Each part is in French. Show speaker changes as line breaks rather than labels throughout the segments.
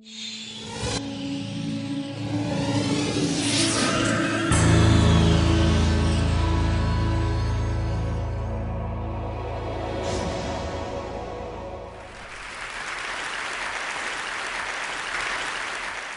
Je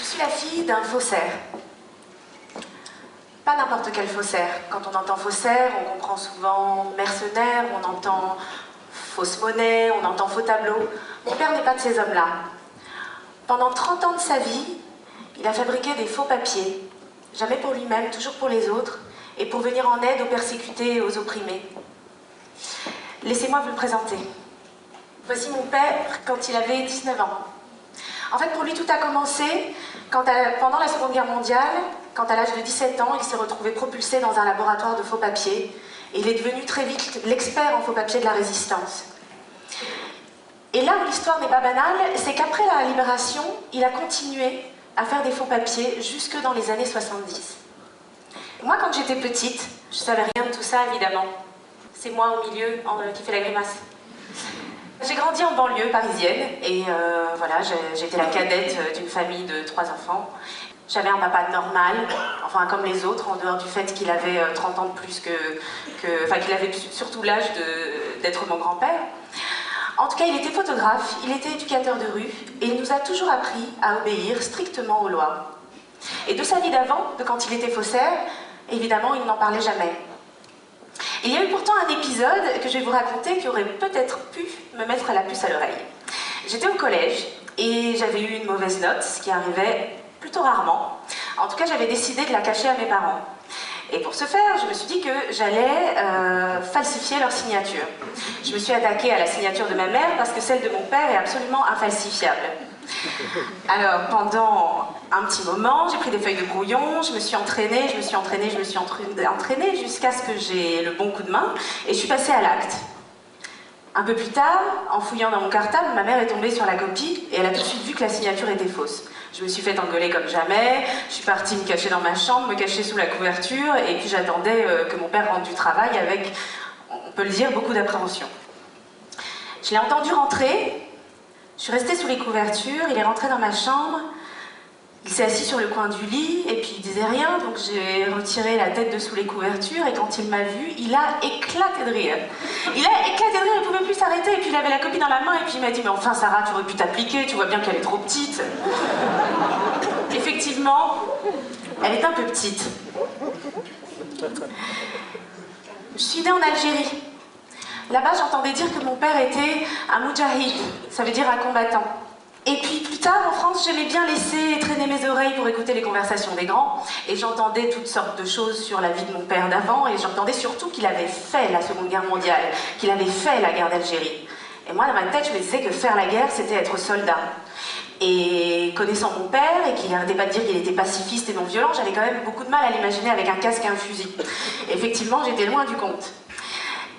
suis la fille d'un faussaire. Pas n'importe quel faussaire. Quand on entend faussaire, on comprend souvent mercenaire, on entend fausse monnaie, on entend faux tableau. Mon père n'est pas de ces hommes-là. Pendant 30 ans de sa vie, il a fabriqué des faux papiers. Jamais pour lui-même, toujours pour les autres, et pour venir en aide aux persécutés et aux opprimés. Laissez-moi vous le présenter. Voici mon père quand il avait 19 ans. En fait, pour lui, tout a commencé pendant la Seconde Guerre mondiale, quand à l'âge de 17 ans, il s'est retrouvé propulsé dans un laboratoire de faux papiers. Et il est devenu très vite l'expert en faux papiers de la résistance. Et là où l'histoire n'est pas banale, c'est qu'après la libération, il a continué à faire des faux papiers jusque dans les années 70. Moi, quand j'étais petite, je ne savais rien de tout ça, évidemment. C'est moi au milieu qui fait la grimace. J'ai grandi en banlieue parisienne et voilà, j'étais la cadette d'une famille de 3 enfants. J'avais un papa normal, enfin comme les autres, en dehors du fait qu'il avait 30 ans de plus enfin qu'il avait surtout l'âge d'être mon grand-père. En tout cas, il était photographe, il était éducateur de rue et il nous a toujours appris à obéir strictement aux lois. Et de sa vie d'avant, de quand il était faussaire, évidemment, il n'en parlait jamais. Il y a eu pourtant un épisode que je vais vous raconter qui aurait peut-être pu me mettre la puce à l'oreille. J'étais au collège et j'avais eu une mauvaise note, ce qui arrivait plutôt rarement. En tout cas, j'avais décidé de la cacher à mes parents. Et pour ce faire, je me suis dit que j'allais falsifier leur signature. Je me suis attaquée à la signature de ma mère parce que celle de mon père est absolument infalsifiable. Alors, pendant un petit moment, j'ai pris des feuilles de brouillon, je me suis entraînée jusqu'à ce que j'ai le bon coup de main et je suis passée à l'acte. Un peu plus tard, en fouillant dans mon cartable, ma mère est tombée sur la copie et elle a tout de suite vu que la signature était fausse. Je me suis fait engueuler comme jamais, je suis partie me cacher dans ma chambre, me cacher sous la couverture et puis j'attendais que mon père rentre du travail avec, on peut le dire, beaucoup d'appréhension. Je l'ai entendu rentrer. Je suis restée sous les couvertures, il est rentré dans ma chambre, il s'est assis sur le coin du lit et puis il disait rien, donc j'ai retiré la tête de sous les couvertures et quand il m'a vue, il a éclaté de rire. Il a éclaté de rire, il ne pouvait plus s'arrêter et puis il avait la copie dans la main et puis il m'a dit « Mais enfin Sarah, tu aurais pu t'appliquer, tu vois bien qu'elle est trop petite. » Effectivement, elle est un peu petite. Je suis née en Algérie. Là-bas, j'entendais dire que mon père était un moudjahid, ça veut dire un combattant. Et puis plus tard, en France, j'aimais bien laisser traîner mes oreilles pour écouter les conversations des grands, et j'entendais toutes sortes de choses sur la vie de mon père d'avant, et j'entendais surtout qu'il avait fait la Seconde Guerre mondiale, qu'il avait fait la guerre d'Algérie. Et moi, dans ma tête, je me disais que faire la guerre, c'était être soldat. Et connaissant mon père, et qu'il n'arrêtait pas de dire qu'il était pacifiste et non violent, j'avais quand même beaucoup de mal à l'imaginer avec un casque et un fusil. Et effectivement, j'étais loin du compte.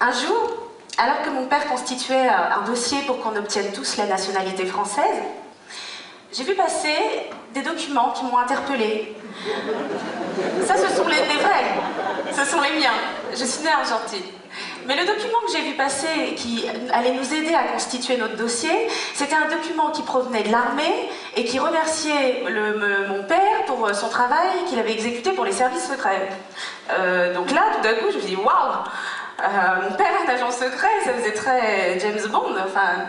Un jour, alors que mon père constituait un dossier pour qu'on obtienne tous la nationalité française, j'ai vu passer des documents qui m'ont interpellée. Ça, ce sont les vrais, ce sont les miens. Je suis née en Argentine. Mais le document que j'ai vu passer, qui allait nous aider à constituer notre dossier, c'était un document qui provenait de l'armée et qui remerciait mon père pour son travail qu'il avait exécuté pour les services secrets. Donc là, tout d'un coup, je me suis dit, waouh! Mon père est agent secret, ça faisait très James Bond, enfin...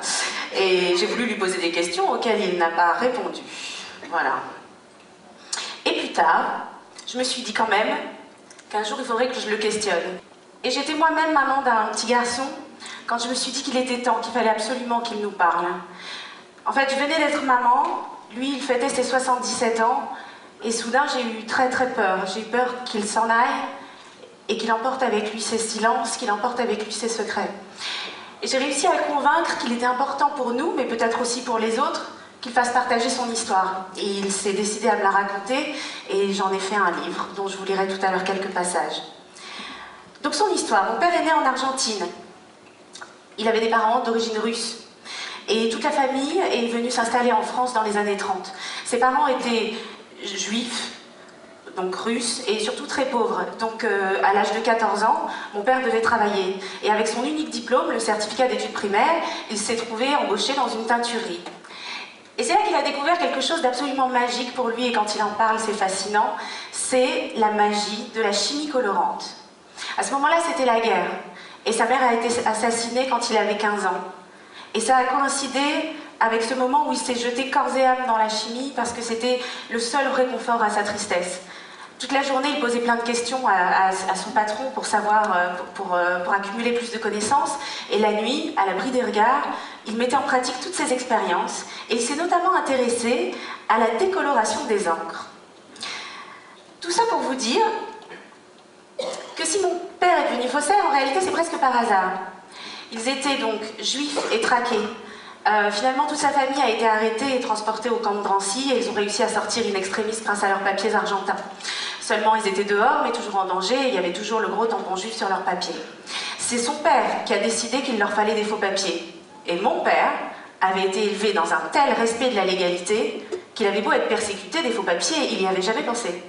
Et j'ai voulu lui poser des questions auxquelles il n'a pas répondu. Voilà. Et plus tard, je me suis dit quand même qu'un jour il faudrait que je le questionne. Et j'étais moi-même maman d'un petit garçon quand je me suis dit qu'il était temps, qu'il fallait absolument qu'il nous parle. En fait, je venais d'être maman, lui il fêtait ses 77 ans, et soudain j'ai eu très très peur. J'ai eu peur qu'il s'en aille, et qu'il emporte avec lui ses silences, qu'il emporte avec lui ses secrets. Et j'ai réussi à le convaincre qu'il était important pour nous, mais peut-être aussi pour les autres, qu'il fasse partager son histoire. Et il s'est décidé à me la raconter, et j'en ai fait un livre, dont je vous lirai tout à l'heure quelques passages. Donc son histoire, mon père est né en Argentine. Il avait des parents d'origine russe. Et toute la famille est venue s'installer en France dans les années 30. Ses parents étaient juifs, donc russe, et surtout très pauvre. Donc à l'âge de 14 ans, mon père devait travailler. Et avec son unique diplôme, le certificat d'études primaires, il s'est trouvé embauché dans une teinturerie. Et c'est là qu'il a découvert quelque chose d'absolument magique pour lui, et quand il en parle, c'est fascinant, c'est la magie de la chimie colorante. À ce moment-là, c'était la guerre, et sa mère a été assassinée quand il avait 15 ans. Et ça a coïncidé avec ce moment où il s'est jeté corps et âme dans la chimie, parce que c'était le seul réconfort à sa tristesse. Toute la journée, il posait plein de questions à son patron pour savoir, pour accumuler plus de connaissances. Et la nuit, à l'abri des regards, il mettait en pratique toutes ses expériences. Et il s'est notamment intéressé à la décoloration des encres. Tout ça pour vous dire que si mon père est devenu faussaire, en réalité, c'est presque par hasard. Ils étaient donc juifs et traqués. Finalement, toute sa famille a été arrêtée et transportée au camp de Drancy, et ils ont réussi à sortir in extremis grâce à leurs papiers argentins. Seulement, ils étaient dehors, mais toujours en danger, et il y avait toujours le gros tampon juif sur leurs papiers. C'est son père qui a décidé qu'il leur fallait des faux papiers. Et mon père avait été élevé dans un tel respect de la légalité qu'il avait beau être persécuté des faux papiers, il n'y avait jamais pensé.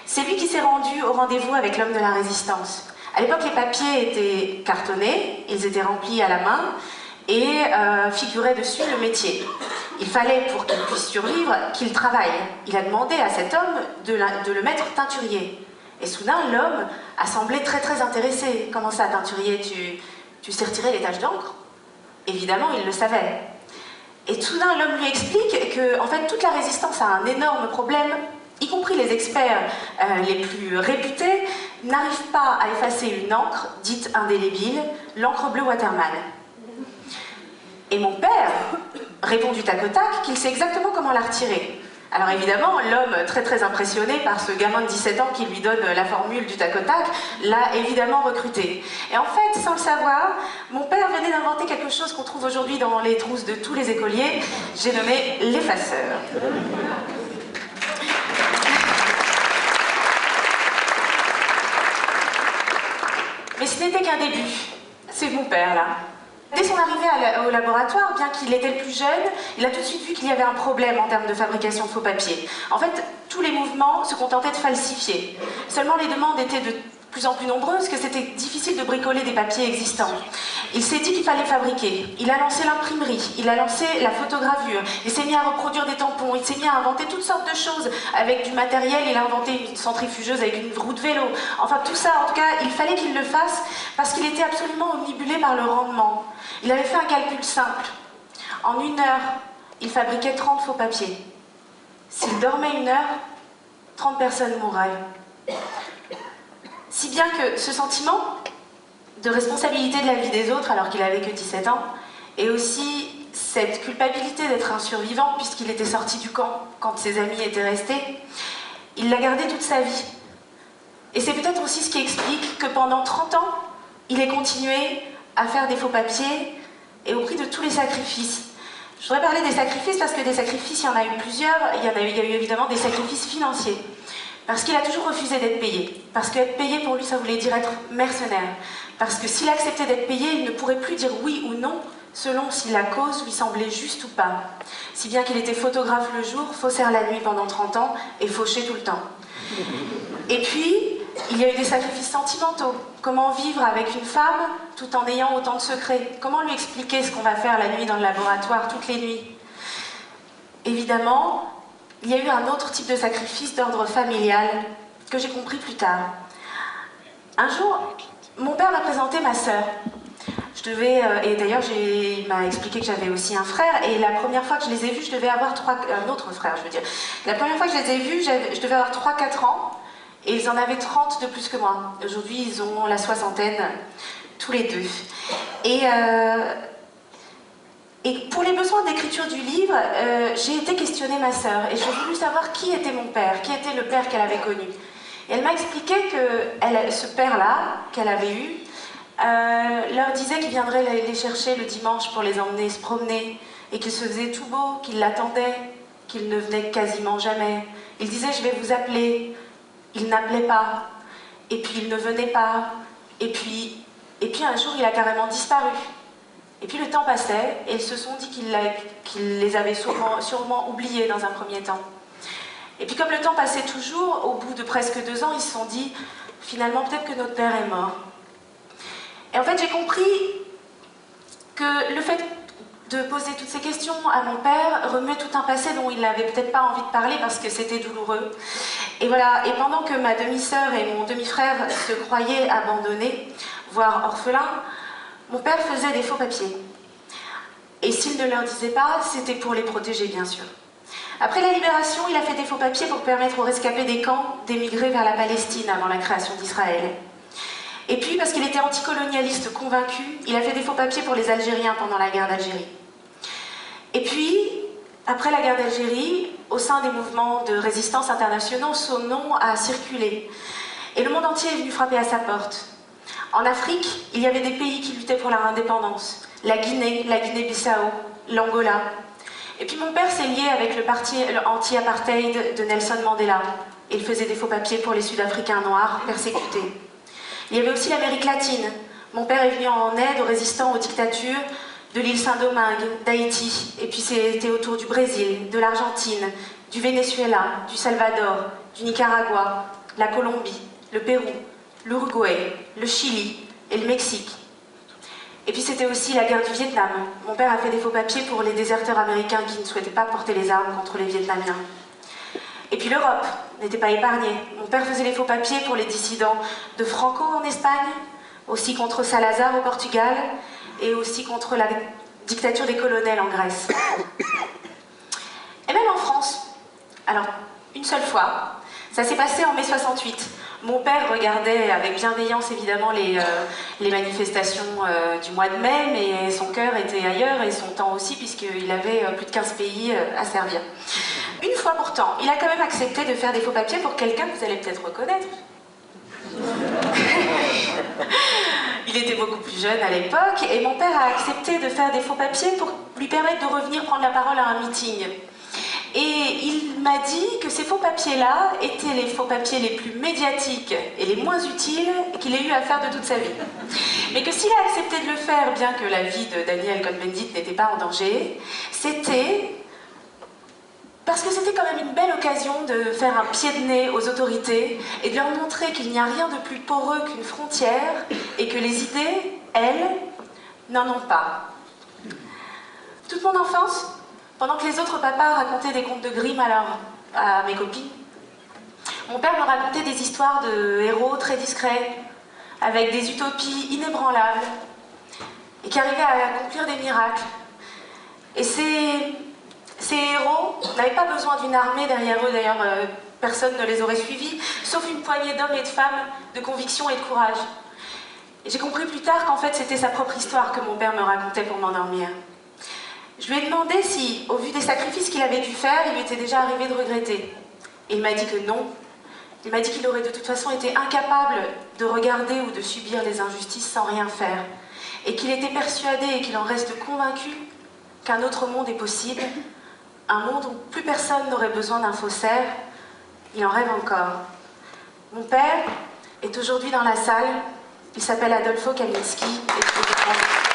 C'est lui qui s'est rendu au rendez-vous avec l'homme de la résistance. À l'époque, les papiers étaient cartonnés, ils étaient remplis à la main, et figurait dessus le métier. Il fallait, pour qu'il puisse survivre, qu'il travaille. Il a demandé à cet homme de le mettre teinturier. Et soudain, l'homme a semblé très très intéressé. Comment ça, teinturier, tu sais retirer les taches d'encre? Évidemment, il le savait. Et soudain, l'homme lui explique que, en fait, toute la résistance a un énorme problème, y compris les experts les plus réputés, n'arrivent pas à effacer une encre dite indélébile, l'encre bleue Waterman. Et mon père répond du tac au tac qu'il sait exactement comment la retirer. Alors évidemment, l'homme, très très impressionné par ce gamin de 17 ans qui lui donne la formule du tac au tac, l'a évidemment recruté. Et en fait, sans le savoir, mon père venait d'inventer quelque chose qu'on trouve aujourd'hui dans les trousses de tous les écoliers, j'ai nommé l'effaceur. Mais ce n'était qu'un début. C'est mon père, là. Dès son arrivée au laboratoire, bien qu'il était le plus jeune, il a tout de suite vu qu'il y avait un problème en termes de fabrication de faux papiers. En fait, tous les mouvements se contentaient de falsifier. Seulement, les demandes étaient de plus en plus nombreuses, que c'était difficile de bricoler des papiers existants. Il s'est dit qu'il fallait fabriquer. Il a lancé l'imprimerie, il a lancé la photogravure, il s'est mis à reproduire des tampons, il s'est mis à inventer toutes sortes de choses avec du matériel, il a inventé une centrifugeuse avec une roue de vélo. Enfin, tout ça, en tout cas, il fallait qu'il le fasse parce qu'il était absolument omnibulé par le rendement. Il avait fait un calcul simple. En 1 heure, il fabriquait 30 faux papiers. S'il dormait 1 heure, 30 personnes mourraient. Si bien que ce sentiment de responsabilité de la vie des autres, alors qu'il n'avait que 17 ans, et aussi cette culpabilité d'être un survivant, puisqu'il était sorti du camp quand ses amis étaient restés, il l'a gardé toute sa vie. Et c'est peut-être aussi ce qui explique que pendant 30 ans, il ait continué à faire des faux papiers, et au prix de tous les sacrifices. Je voudrais parler des sacrifices parce que des sacrifices, il y en a eu plusieurs. Il y a eu évidemment des sacrifices financiers. Parce qu'il a toujours refusé d'être payé. Parce qu'être payé pour lui, ça voulait dire être mercenaire. Parce que s'il acceptait d'être payé, il ne pourrait plus dire oui ou non, selon si la cause lui semblait juste ou pas. Si bien qu'il était photographe le jour, faussaire la nuit pendant 30 ans, et fauché tout le temps. Et puis, il y a eu des sacrifices sentimentaux. Comment vivre avec une femme tout en ayant autant de secrets? Comment lui expliquer ce qu'on va faire la nuit dans le laboratoire, toutes les nuits? Évidemment, il y a eu un autre type de sacrifice d'ordre familial que j'ai compris plus tard. Un jour, mon père m'a présenté ma sœur. Et d'ailleurs, il m'a expliqué que j'avais aussi un frère, et la première fois que je les ai vus, je devais avoir un autre frère, je veux dire. La première fois que je les ai vus, je devais avoir 3-4 ans, et ils en avaient 30 de plus que moi. Aujourd'hui, ils ont la soixantaine, tous les deux. Et pour les besoins d'écriture du livre, j'ai été questionner ma sœur, et j'ai voulu savoir qui était mon père, qui était le père qu'elle avait connu. Et elle m'a expliqué que ce père-là, qu'elle avait eu, leur disait qu'il viendrait les chercher le dimanche pour les emmener se promener, et qu'il se faisait tout beau, qu'il l'attendait, qu'il ne venait quasiment jamais. Il disait « je vais vous appeler ». Il n'appelait pas, et puis il ne venait pas, et puis un jour il a carrément disparu. Et puis le temps passait, et ils se sont dit qu'il les avait sûrement oubliés dans un premier temps. Et puis comme le temps passait toujours, au bout de presque 2 ans, ils se sont dit « finalement peut-être que notre père est mort ». Et en fait j'ai compris que le fait de poser toutes ces questions à mon père remuait tout un passé dont il n'avait peut-être pas envie de parler parce que c'était douloureux. Et voilà, et pendant que ma demi-sœur et mon demi-frère se croyaient abandonnés, voire orphelins, mon père faisait des faux papiers. Et s'il ne leur disait pas, c'était pour les protéger, bien sûr. Après la libération, il a fait des faux papiers pour permettre aux rescapés des camps d'émigrer vers la Palestine avant la création d'Israël. Et puis, parce qu'il était anticolonialiste convaincu, il a fait des faux papiers pour les Algériens pendant la guerre d'Algérie. Et puis, après la guerre d'Algérie, au sein des mouvements de résistance internationaux, son nom a circulé. Et le monde entier est venu frapper à sa porte. En Afrique, il y avait des pays qui luttaient pour leur indépendance. La Guinée-Bissau, l'Angola. Et puis mon père s'est lié avec le parti anti-apartheid de Nelson Mandela. Il faisait des faux papiers pour les Sud-Africains noirs persécutés. Il y avait aussi l'Amérique latine. Mon père est venu en aide aux résistants aux dictatures de l'île Saint-Domingue, d'Haïti. Et puis c'était autour du Brésil, de l'Argentine, du Venezuela, du Salvador, du Nicaragua, la Colombie, le Pérou, l'Uruguay, le Chili et le Mexique. Et puis c'était aussi la guerre du Vietnam. Mon père a fait des faux papiers pour les déserteurs américains qui ne souhaitaient pas porter les armes contre les Vietnamiens. Et puis l'Europe n'était pas épargnée. Mon père faisait les faux papiers pour les dissidents de Franco en Espagne, aussi contre Salazar au Portugal, et aussi contre la dictature des colonels en Grèce. Et même en France. Alors, une seule fois, ça s'est passé en mai 68. Mon père regardait avec bienveillance évidemment les manifestations du mois de mai, mais son cœur était ailleurs et son temps aussi, puisqu'il avait plus de 15 pays à servir. Une fois pourtant, il a quand même accepté de faire des faux papiers pour quelqu'un que vous allez peut-être reconnaître. Il était beaucoup plus jeune à l'époque, et mon père a accepté de faire des faux papiers pour lui permettre de revenir prendre la parole à un meeting. Et il m'a dit que ces faux papiers-là étaient les faux papiers les plus médiatiques et les moins utiles qu'il ait eu à faire de toute sa vie. Mais que s'il a accepté de le faire, bien que la vie de Daniel Cohn-Bendit n'était pas en danger, c'était parce que c'était quand même une belle occasion de faire un pied de nez aux autorités et de leur montrer qu'il n'y a rien de plus poreux qu'une frontière et que les idées, elles, n'en ont pas. Toute mon enfance, pendant que les autres papas racontaient des contes de Grimm à mes copines, mon père me racontait des histoires de héros très discrets, avec des utopies inébranlables, et qui arrivaient à accomplir des miracles. Et ces héros n'avaient pas besoin d'une armée derrière eux, d'ailleurs personne ne les aurait suivis, sauf une poignée d'hommes et de femmes de conviction et de courage. Et j'ai compris plus tard qu'en fait c'était sa propre histoire que mon père me racontait pour m'endormir. Je lui ai demandé si, au vu des sacrifices qu'il avait dû faire, il lui était déjà arrivé de regretter. Et il m'a dit que non. Il m'a dit qu'il aurait de toute façon été incapable de regarder ou de subir les injustices sans rien faire. Et qu'il était persuadé et qu'il en reste convaincu qu'un autre monde est possible, un monde où plus personne n'aurait besoin d'un faussaire. Il en rêve encore. Mon père est aujourd'hui dans la salle. Il s'appelle Adolfo Kaminski. Et